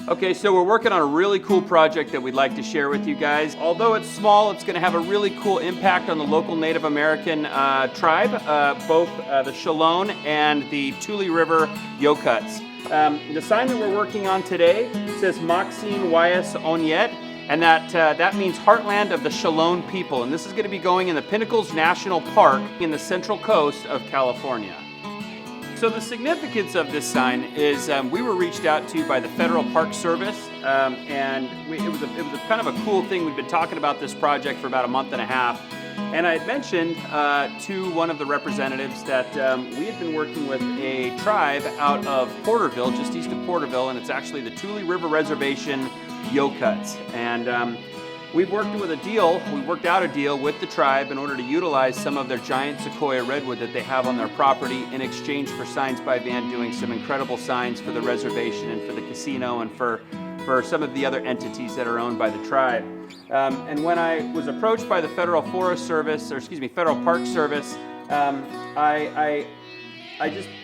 Okay, so we're working on a really cool project that we'd like to share with you guys. Although it's small, it's going to have a really cool impact on the local Native American tribe, both the Chalone and the Tule River Yokuts. The sign that we're working on today says Maxine Wayas Onyet, and that means Heartland of the Chalone people. And this is going to be going in the Pinnacles National Park in the Central Coast of California. So the significance of this sign is we were reached out to by the Federal Park Service, and it was a kind of a cool thing. We've been talking about this project for about a month and a half, and I had mentioned to one of the representatives that we had been working with a tribe out of Porterville, just east of Porterville, and it's actually the Tule River Reservation Yokuts. And we worked out a deal with the tribe in order to utilize some of their giant sequoia redwood that they have on their property in exchange for Signs by Van doing some incredible signs for the reservation and for the casino and for some of the other entities that are owned by the tribe. And when I was approached by the Federal Park Service,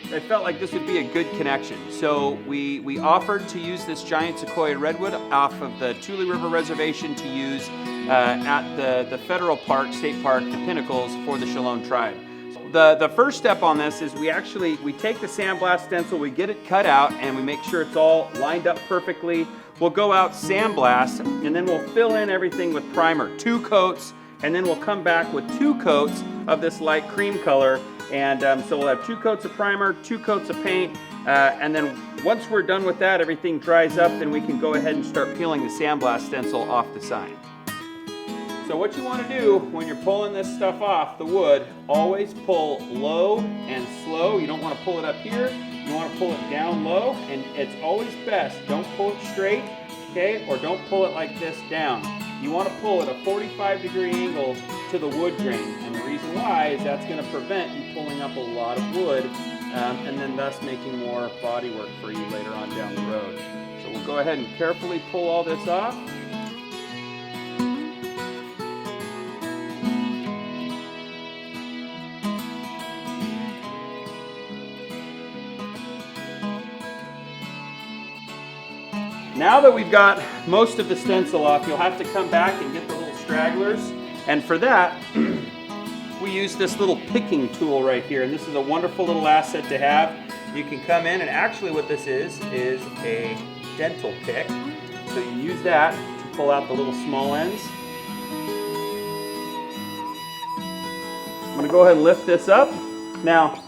I felt like this would be a good connection. So we offered to use this giant sequoia redwood off of the Tule River Reservation to use at the federal park, state park, the Pinnacles for the Chalone Tribe. The first step on this is we take the sandblast stencil, we get it cut out, and we make sure it's all lined up perfectly. We'll go out sandblast, and then we'll fill in everything with primer, 2 coats, and then we'll come back with 2 coats of this light cream color. And so we'll have 2 coats of primer, 2 coats of paint, and then once we're done with that, everything dries up, then we can go ahead and start peeling the sandblast stencil off the sign. So what you want to do when you're pulling this stuff off the wood, always pull low and slow. You don't want to pull it up here, you want to pull it down low, and it's always best, don't pull it straight, okay, or don't pull it like this down. You want to pull at a 45-degree angle to the wood grain, and the reason why is that's going to prevent you pulling up a lot of wood and then thus making more body work for you later on down the road. So we'll go ahead and carefully pull all this off. Now that we've got most of the stencil off, you'll have to come back and get the little stragglers. And for that, we use this little picking tool right here. And this is a wonderful little asset to have. You can come in, and actually what this is a dental pick. So you use that to pull out the little small ends. I'm gonna go ahead and lift this up. Now,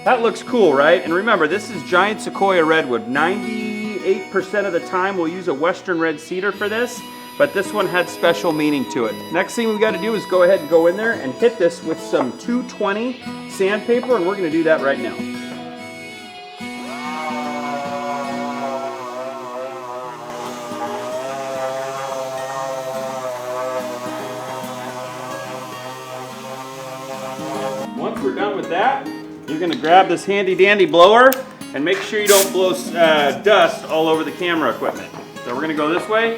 that looks cool, right? And remember, this is giant sequoia redwood. 98% of the time we'll use a western red cedar for this, but this one had special meaning to it. Next thing we got to do is go ahead and go in there and hit this with some 220 sandpaper, and we're going to do that right now. Once we're done with that, you're going to grab this handy dandy blower and make sure you don't blow dust all over the camera equipment. So we're gonna go this way.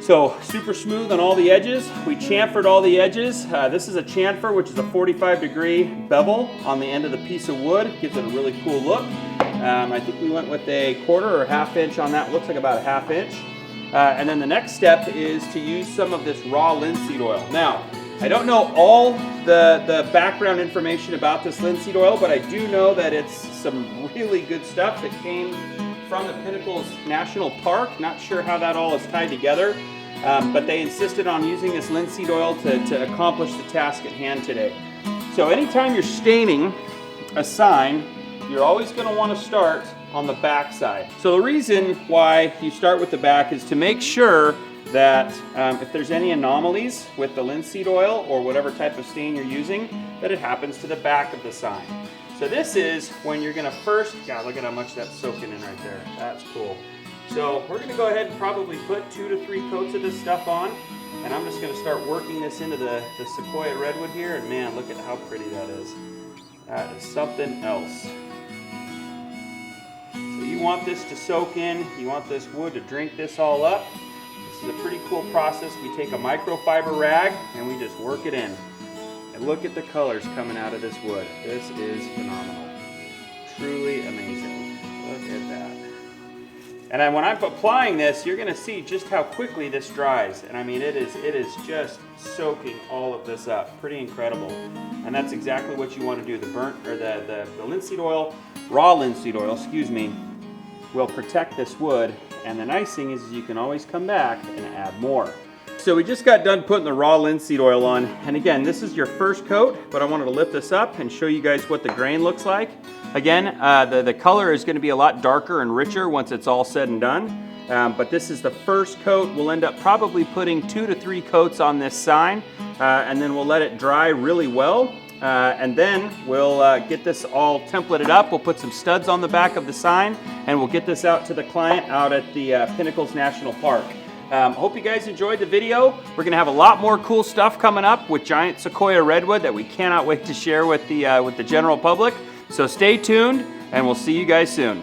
So super smooth on all the edges. We chamfered all the edges. This is a chamfer, which is a 45-degree bevel on the end of the piece of wood. Gives it a really cool look. I think we went with a 1/4 or 1/2 inch on that. Looks like about a 1/2 inch. And then the next step is to use some of this raw linseed oil. Now, I don't know all the background information about this linseed oil, but I do know that it's some really good stuff that came from the Pinnacles National Park. Not sure how that all is tied together, but they insisted on using this linseed oil to accomplish the task at hand today. So anytime you're staining a sign, you're always going to want to start on the back side. So the reason why you start with the back is to make sure that if there's any anomalies with the linseed oil or whatever type of stain you're using, that it happens to the back of the sign. So this is when you're going to first, God, look at how much that's soaking in right there. That's cool. So we're going to go ahead and probably put 2 to 3 coats of this stuff on, and I'm just going to start working this into the sequoia redwood here, and man, look at how pretty that is. That is something else. So you want this to soak in, you want this wood to drink this all up. This is a pretty cool process. We take a microfiber rag and we just work it in. And look at the colors coming out of this wood. This is phenomenal. Truly amazing. Look at that. And then when I'm applying this, you're going to see just how quickly this dries. And I mean, it is just soaking all of this up. Pretty incredible. And that's exactly what you want to do. The burnt, or the linseed oil, raw linseed oil, excuse me, will protect this wood. And the nice thing is you can always come back and add more. So we just got done putting the raw linseed oil on. And again, this is your first coat, but I wanted to lift this up and show you guys what the grain looks like. Again, the color is going to be a lot darker and richer once it's all said and done. But this is the first coat. We'll end up probably putting 2 to 3 coats on this sign, and then we'll let it dry really well. And then we'll get this all templated up. We'll put some studs on the back of the sign, and we'll get this out to the client out at the Pinnacles National Park. Hope you guys enjoyed the video. We're going to have a lot more cool stuff coming up with Giant Sequoia Redwood that we cannot wait to share with the general public. So stay tuned, and we'll see you guys soon.